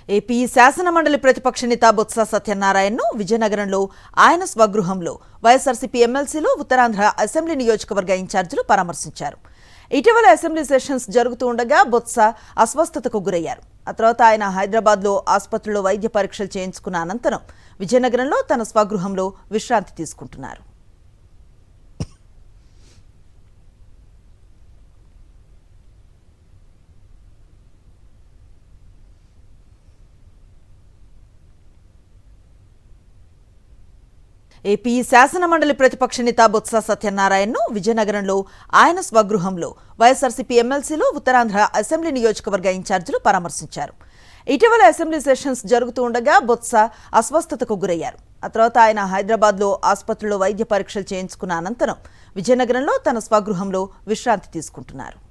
AP శాసనమండలి ప్రతిపక్ష నేత బొత్స సత్యనారాయణను విజయనగరంలో ఆయన స్వగృహంలో వైఎస్ఆర్సీపీ ఎమ్మెల్సీలు ఉత్తరాంధ్ర అసెంబ్లీ నియోజకవర్గ ఇన్ఛార్జీలు పరామర్శించారు. ఇటీవల అసెంబ్లీ సెషన్స్ జరుగుతూ ఉండగా బొత్స అస్వస్థతకు గురయ్యారు. ఆ తర్వాత ఆయన హైదరాబాద్లో ఆసుపత్రిలో వైద్య పరీక్షలు చేయించుకున్న అనంతరం విజయనగరంలో తన స్వగృహంలో విశ్రాంతి తీసుకుంటున్నారు. ఏపీ శాసనమండలి ప్రతిపక్ష నేత బొత్స సత్యనారాయణను విజయనగరంలో ఆయన స్వగృహంలో వైఎస్ఆర్సీపీ ఎమ్మెల్సీలు ఉత్తరాంధ్ర అసెంబ్లీ నియోజకవర్గ ఇన్ఛార్జీలు పరామర్శించారు. ఇటీవల అసెంబ్లీ సెషన్స్ జరుగుతూ ఉండగా బొత్స అస్వస్థతకు గురయ్యారు. ఆ తర్వాత ఆయన హైదరాబాద్లో ఆసుపత్రిలో వైద్య పరీక్షలు చేయించుకున్న అనంతరం విజయనగరంలో తన స్వగృహంలో విశ్రాంతి తీసుకుంటున్నారు.